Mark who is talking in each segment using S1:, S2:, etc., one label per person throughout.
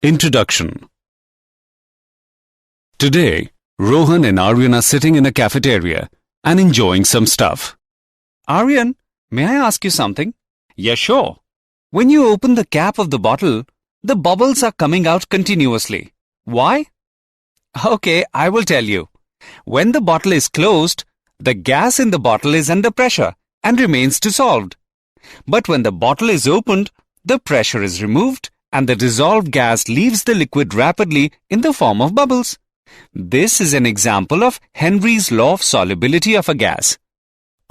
S1: Introduction. Today, Rohan and Aryan are sitting in a cafeteria and enjoying some stuff.
S2: Aryan, may I ask you something? Yeah, sure. When you open the cap of the bottle, the bubbles are coming out continuously. Why? Okay, I will tell you. When the bottle is closed, the gas in the bottle is under pressure and remains dissolved. But when the bottle is opened, the pressure is removed and the dissolved gas leaves the liquid rapidly in the form of bubbles. This is an example of Henry's law of solubility of a gas.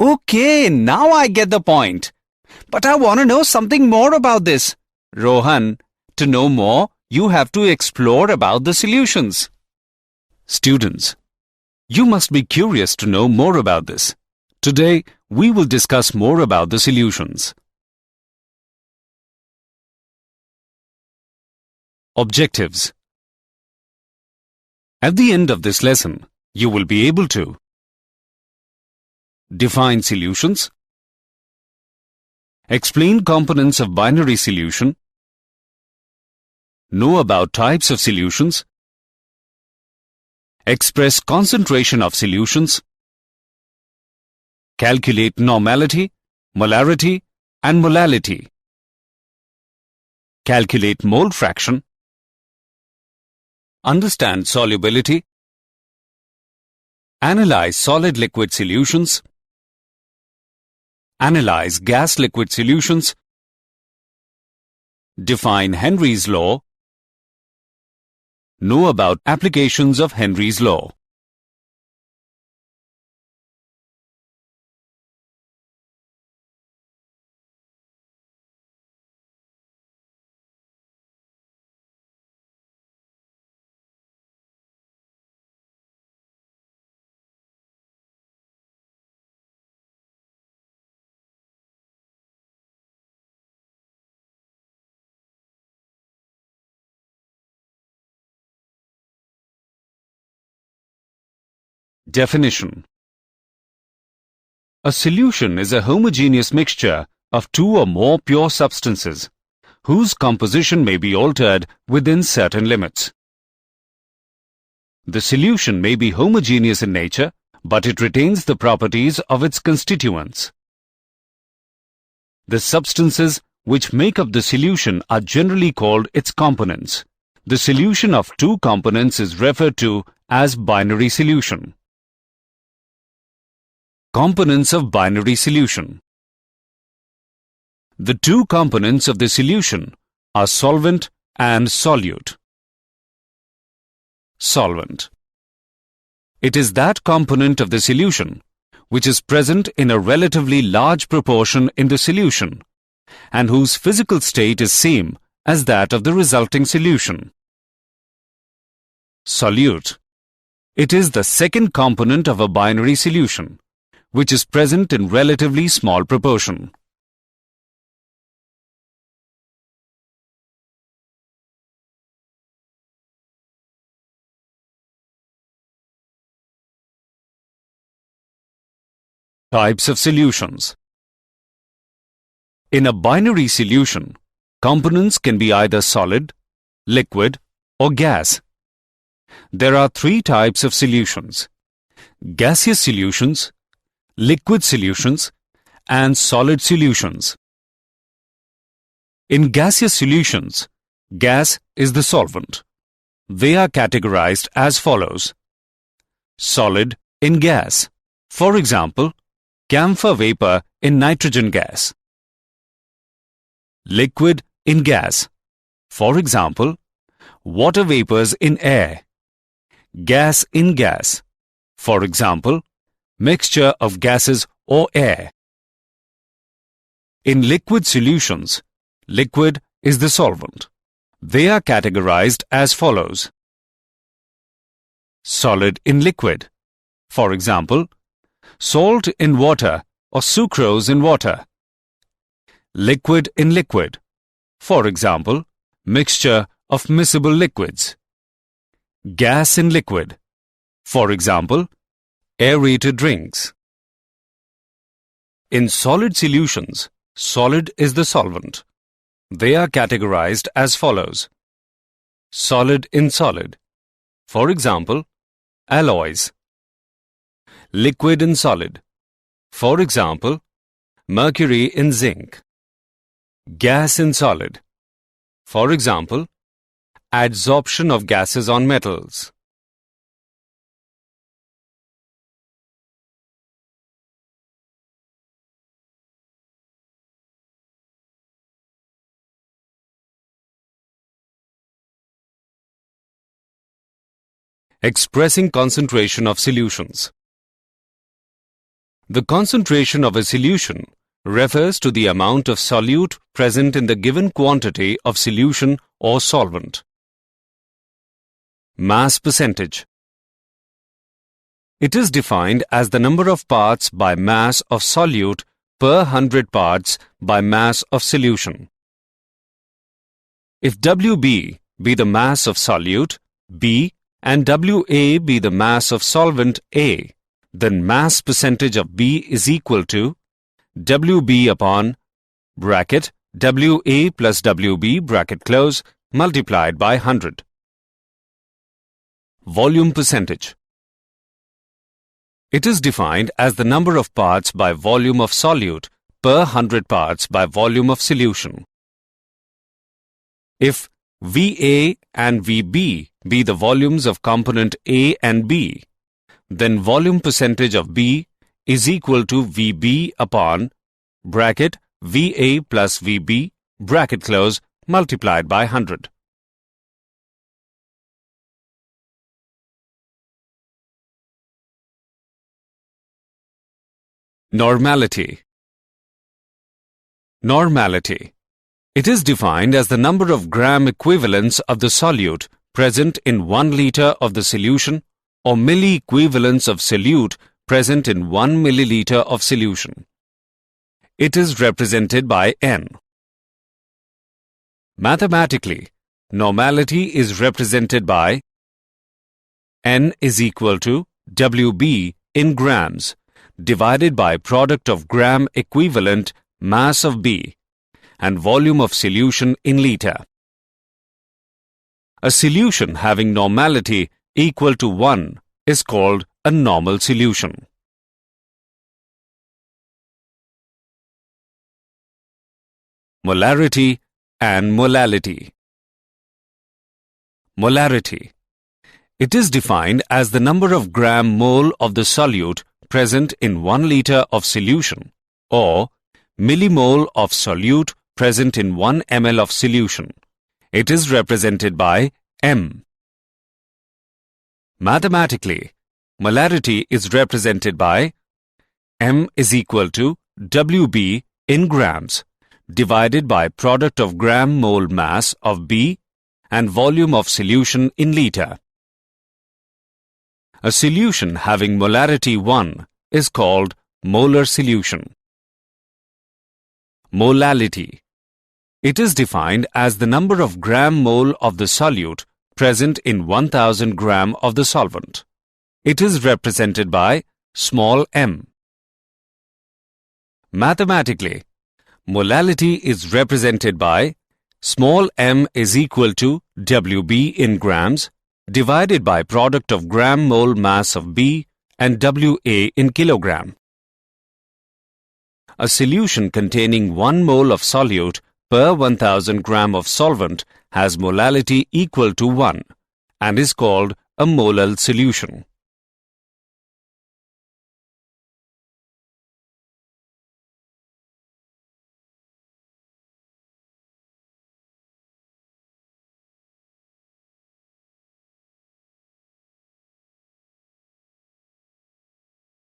S2: Okay, now I get the point. But I want to know something more about this. Rohan, to know more, you have to explore about the solutions.
S1: Students, you must be curious to know more about this. Today, we will discuss more about the solutions. Objectives. At the end of this lesson, you will be able to define solutions, explain components of binary solution, know about types of solutions, express concentration of solutions, calculate normality, molarity, and molality, calculate mole fraction, understand solubility, analyze solid-liquid solutions, analyze gas-liquid solutions, define Henry's law, know about applications of Henry's law. Definition. A solution is a homogeneous mixture of two or more pure substances, whose composition may be altered within certain limits. The solution may be homogeneous in nature, but it retains the properties of its constituents. The substances which make up the solution are generally called its components. The solution of two components is referred to as binary solution. Components of binary solution. The two components of the solution are solvent and solute. Solvent. It is that component of the solution which is present in a relatively large proportion in the solution and whose physical state is same as that of the resulting solution. Solute. It is the second component of a binary solution, which is present in relatively small proportion. Types of solutions. In a binary solution, components can be either solid, liquid, or gas. There are three types of solutions: gaseous solutions, liquid solutions, and solid solutions. In gaseous solutions, gas is the solvent. They are categorized as follows: solid in gas, for example, camphor vapor in nitrogen gas; liquid in gas, for example, water vapors in air; gas in gas, for example, mixture of gases or air. In liquid solutions, liquid is the solvent. They are categorized as follows: solid in liquid, for example, salt in water or sucrose in water; liquid in liquid, for example, mixture of miscible liquids; gas in liquid, for example, aerated drinks. In solid solutions, solid is the solvent. They are categorized as follows: solid in solid. For example, alloys. Liquid in solid. For example, mercury in zinc. Gas in solid. For example, adsorption of gases on metals. Expressing concentration of solutions. The concentration of a solution refers to the amount of solute present in the given quantity of solution or solvent. Mass percentage. It is defined as the number of parts by mass of solute per 100 parts by mass of solution. If Wb be the mass of solute B and Wa be the mass of solvent A, then mass percentage of B is equal to Wb upon bracket Wa plus Wb bracket close multiplied by 100. Volume percentage. It is defined as the number of parts by volume of solute per 100 parts by volume of solution. If Va and Vb be the volumes of component A and B, then volume percentage of B is equal to Vb upon bracket Va plus Vb bracket close multiplied by 100. Normality. Normality. It is defined as the number of gram equivalents of the solute present in 1 liter of the solution or milli-equivalents of solute present in 1 milliliter of solution. It is represented by N. Mathematically, normality is represented by N is equal to Wb in grams divided by product of gram equivalent mass of B and volume of solution in liter. A solution having normality equal to 1 is called a normal solution. Molarity and molality. Molarity. It is defined as the number of gram mole of the solute present in 1 liter of solution or millimole of solute present in 1 ml of solution. It is represented by M. Mathematically, molarity is represented by M is equal to Wb in grams divided by product of gram mole mass of B and volume of solution in liter. A solution having molarity 1 is called molar solution. Molality. It is defined as the number of gram mole of the solute present in 1000 gram of the solvent. It is represented by small m. Mathematically, molality is represented by small m is equal to Wb in grams divided by product of gram mole mass of B and Wa in kilogram. A solution containing 1 mole of solute per 1000 gram of solvent has molality equal to 1 and is called a molar solution.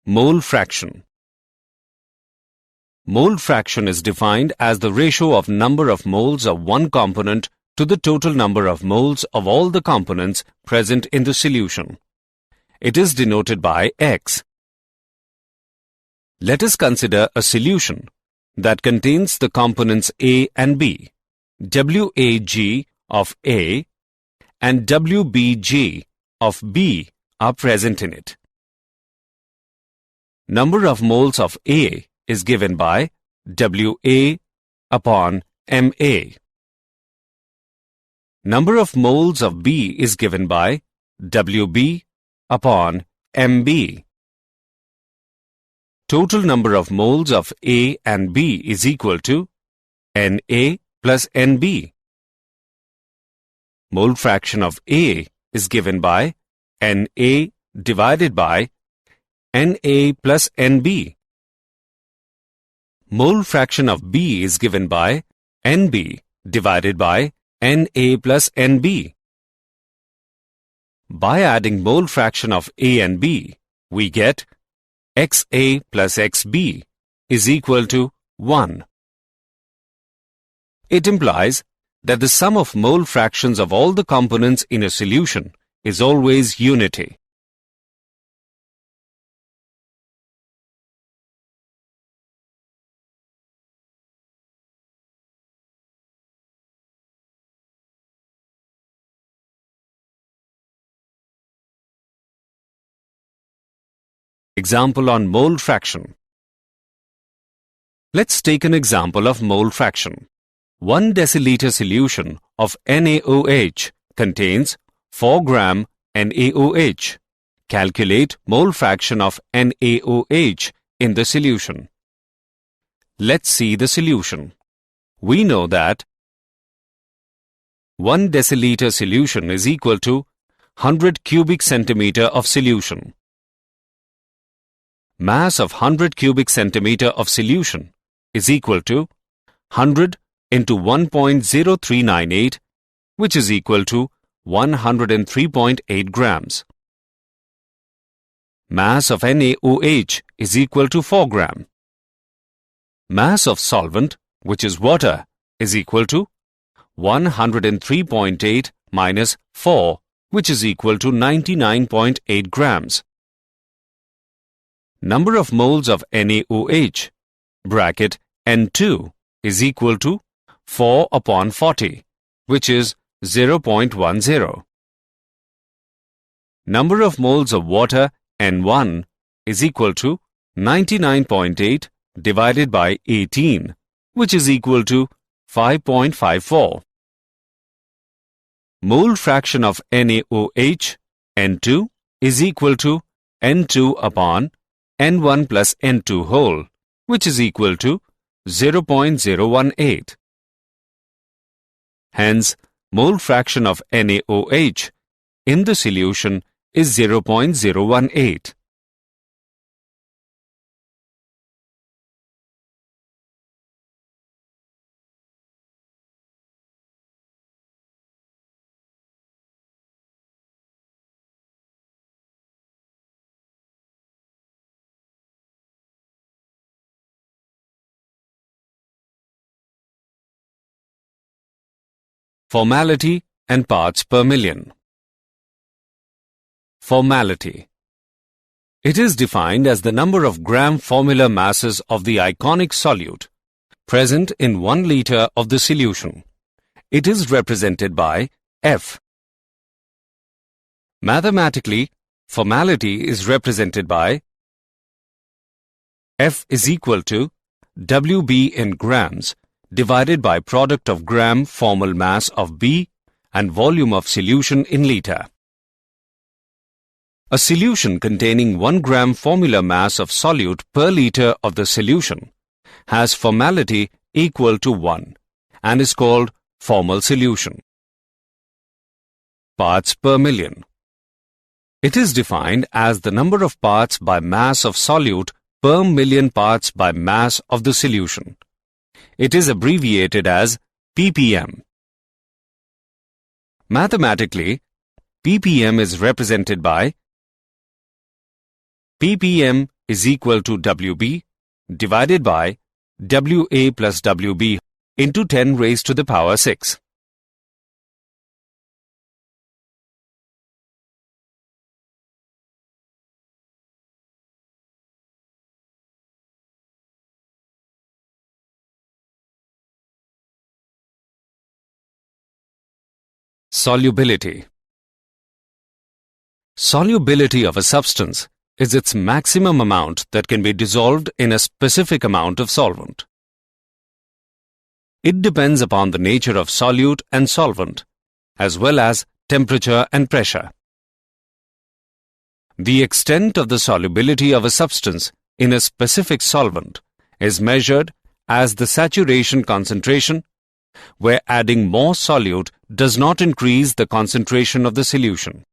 S1: Mole fraction. Mole fraction is defined as the ratio of number of moles of one component to the total number of moles of all the components present in the solution. It is denoted by X. Let us consider a solution that contains the components A and B. Wag of A and Wbg of B are present in it. Number of moles of A is given by Wa upon Ma. Number of moles of B is given by WB upon MB. Total number of moles of A and B is equal to NA plus NB. Mole fraction of A is given by NA divided by NA plus NB. Mole fraction of B is given by NB divided by NA plus NB. By adding mole fraction of A and B, we get XA plus XB is equal to 1. It implies that the sum of mole fractions of all the components in a solution is always unity. Example on mole fraction. Let's take an example of mole fraction. 1 deciliter solution of NaOH contains 4 gram NaOH. Calculate mole fraction of NaOH in the solution. Let's see the solution. We know that 1 deciliter solution is equal to 100 cubic centimeter of solution. Mass of 100 cubic centimeter of solution is equal to 100 into 1.0398, which is equal to 103.8 grams. Mass of NaOH is equal to 4 gram. Mass of solvent, which is water, is equal to 103.8 minus 4, which is equal to 99.8 grams. Number of moles of NaOH, bracket N2, is equal to 4 upon 40, which is 0.10. Number of moles of water, N1, is equal to 99.8 divided by 18, which is equal to 5.54. Mole fraction of NaOH, N2, is equal to N2 upon N1 plus N2 whole, which is equal to 0.018. Hence, mole fraction of NaOH in the solution is 0.018. Formality and parts per million. Formality. It is defined as the number of gram formula masses of the ionic solute present in 1 liter of the solution. It is represented by F. Mathematically, formality is represented by F is equal to WB in grams divided by product of gram formal mass of B and volume of solution in liter. A solution containing 1 gram formula mass of solute per liter of the solution has formality equal to 1 and is called formal solution. Parts per million. It is defined as the number of parts by mass of solute per million parts by mass of the solution. It is abbreviated as ppm. Mathematically, ppm is represented by ppm is equal to WB divided by WA plus WB into 10 raised to the power 6. Solubility. Solubility of a substance is its maximum amount that can be dissolved in a specific amount of solvent. It depends upon the nature of solute and solvent as well as temperature and pressure. The extent of the solubility of a substance in a specific solvent is measured as the saturation concentration, where adding more solute does not increase the concentration of the solution.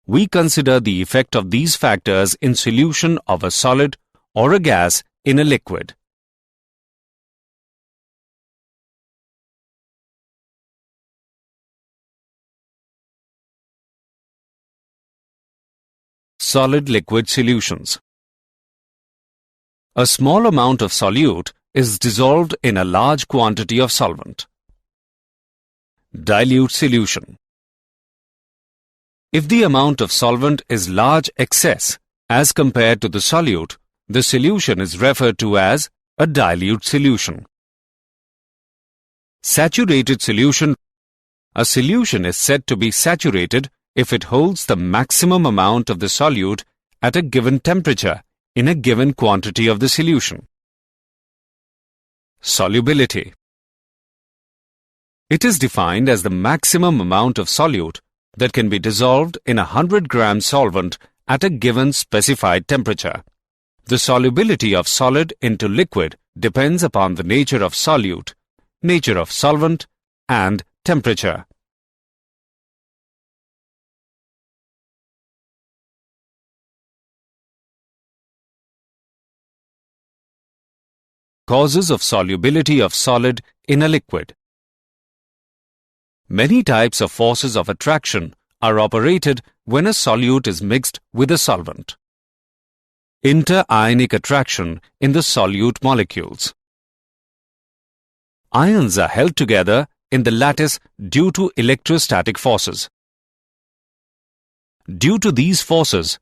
S1: We consider the effect of these factors in solution of a solid or a gas in a liquid. Solid-liquid solutions. A small amount of solute is dissolved in a large quantity of solvent. Dilute solution. If the amount of solvent is large excess as compared to the solute, the solution is referred to as a dilute solution. Saturated solution. A solution is said to be saturated if it holds the maximum amount of the solute at a given temperature in a given quantity of the solution. Solubility. It is defined as the maximum amount of solute that can be dissolved in a 100-gram solvent at a given specified temperature. The solubility of solid into liquid depends upon the nature of solute, nature of solvent, and temperature. Causes of solubility of solid in a liquid. Many types of forces of attraction are operated when a solute is mixed with a solvent. Inter-ionic attraction in the solute molecules. Ions are held together in the lattice due to electrostatic forces. Due to these forces,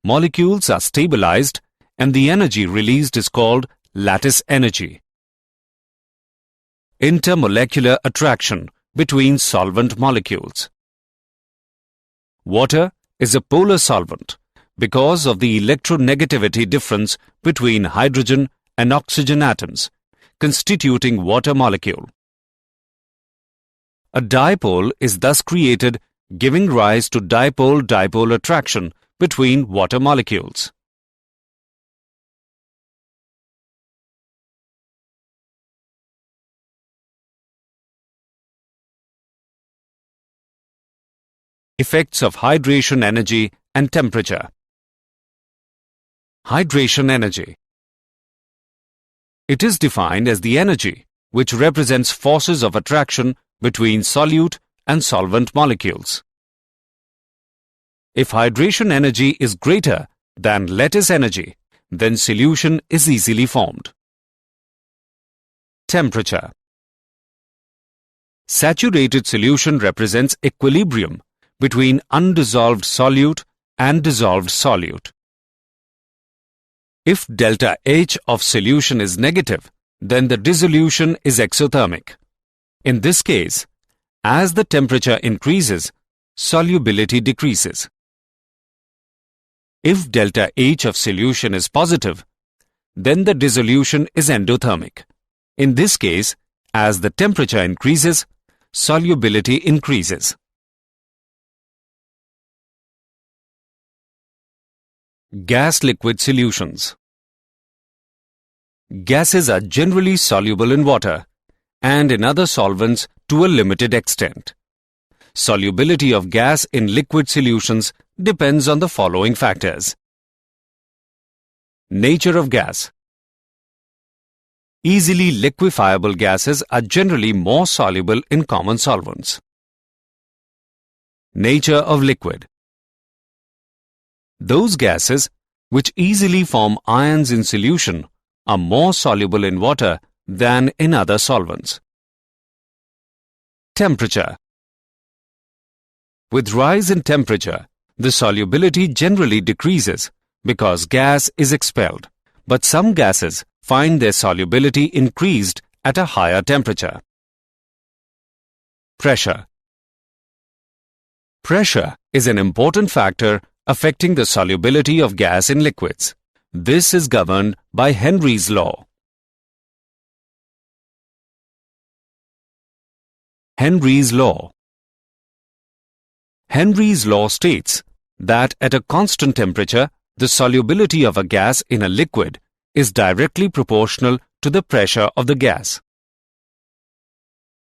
S1: molecules are stabilized and the energy released is called lattice energy. Intermolecular attraction between solvent molecules. Water is a polar solvent because of the electronegativity difference between hydrogen and oxygen atoms, constituting water molecule. A dipole is thus created, giving rise to dipole-dipole attraction between water molecules. Effects of hydration energy and temperature. Hydration energy. It is defined as the energy which represents forces of attraction between solute and solvent molecules. If hydration energy is greater than lattice energy, then solution is easily formed. Temperature. Saturated solution represents equilibrium between undissolved solute and dissolved solute. If delta H of solution is negative, then the dissolution is exothermic. In this case, as the temperature increases, solubility decreases. If delta H of solution is positive, then the dissolution is endothermic. In this case, as the temperature increases, solubility increases. Gas-liquid solutions. Gases are generally soluble in water and in other solvents to a limited extent. Solubility of gas in liquid solutions depends on the following factors. Nature of gas. Easily liquefiable gases are generally more soluble in common solvents. Nature of liquid. Those gases which easily form ions in solution are more soluble in water than in other solvents. Temperature. With rise in temperature, the solubility generally decreases because gas is expelled, but some gases find their solubility increased at a higher temperature. Pressure. Pressure is an important factor affecting the solubility of gas in liquids. This is governed by Henry's law. Henry's law. Henry's law states that at a constant temperature, the solubility of a gas in a liquid is directly proportional to the pressure of the gas.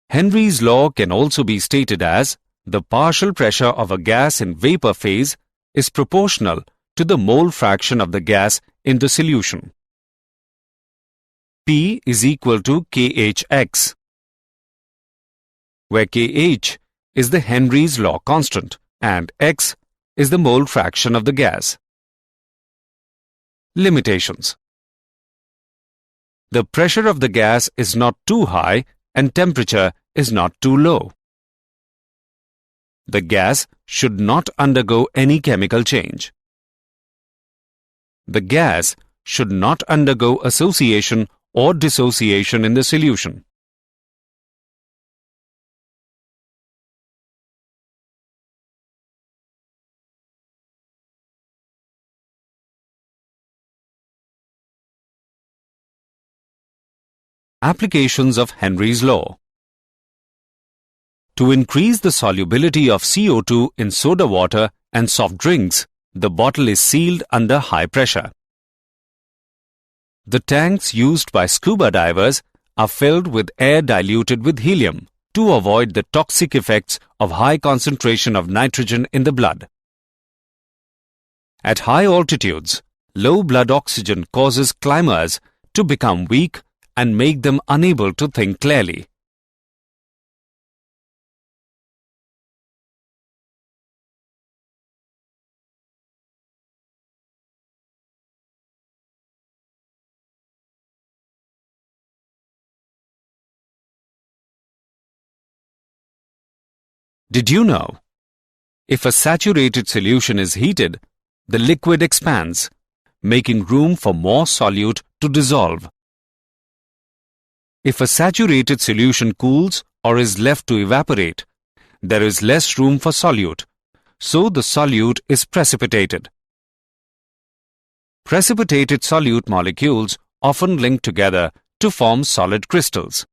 S1: Henry's law can also be stated as the partial pressure of a gas in vapor phase is proportional to the mole fraction of the gas in the solution. P is equal to KHX, where KH is the Henry's law constant and X is the mole fraction of the gas. Limitations. The pressure of the gas is not too high and temperature is not too low. The gas should not undergo any chemical change. The gas should not undergo association or dissociation in the solution. Applications of Henry's law. To increase the solubility of CO2 in soda water and soft drinks, the bottle is sealed under high pressure. The tanks used by scuba divers are filled with air diluted with helium to avoid the toxic effects of high concentration of nitrogen in the blood. At high altitudes, low blood oxygen causes climbers to become weak and make them unable to think clearly. Did you know? If a saturated solution is heated, the liquid expands, making room for more solute to dissolve. If a saturated solution cools or is left to evaporate, there is less room for solute, so the solute is precipitated. Precipitated solute molecules often link together to form solid crystals.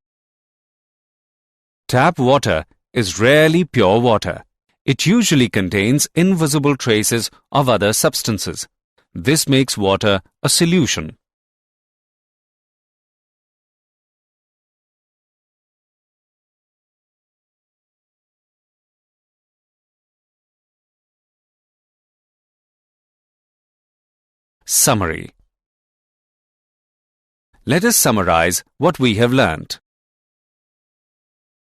S1: Tap water is rarely pure water. It usually contains invisible traces of other substances. This makes water a solution. Summary. Let us summarize what we have learnt.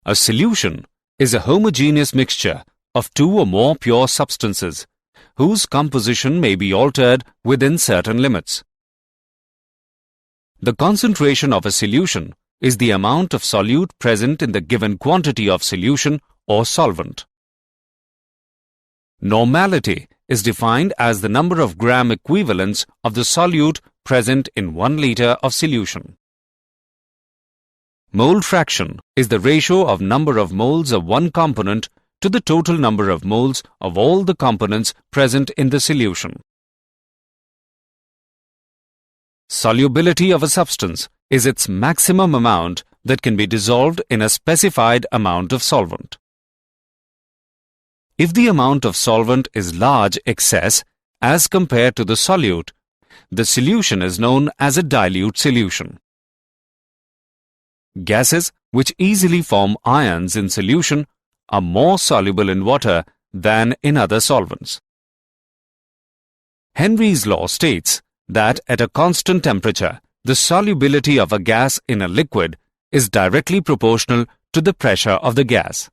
S1: A solution is a homogeneous mixture of two or more pure substances whose composition may be altered within certain limits. The concentration of a solution is the amount of solute present in the given quantity of solution or solvent. Normality is defined as the number of gram equivalents of the solute present in 1 liter of solution. Mole fraction is the ratio of number of moles of one component to the total number of moles of all the components present in the solution. Solubility of a substance is its maximum amount that can be dissolved in a specified amount of solvent. If the amount of solvent is large excess as compared to the solute, the solution is known as a dilute solution. Gases which easily form ions in solution are more soluble in water than in other solvents. Henry's law states that at a constant temperature, the solubility of a gas in a liquid is directly proportional to the pressure of the gas.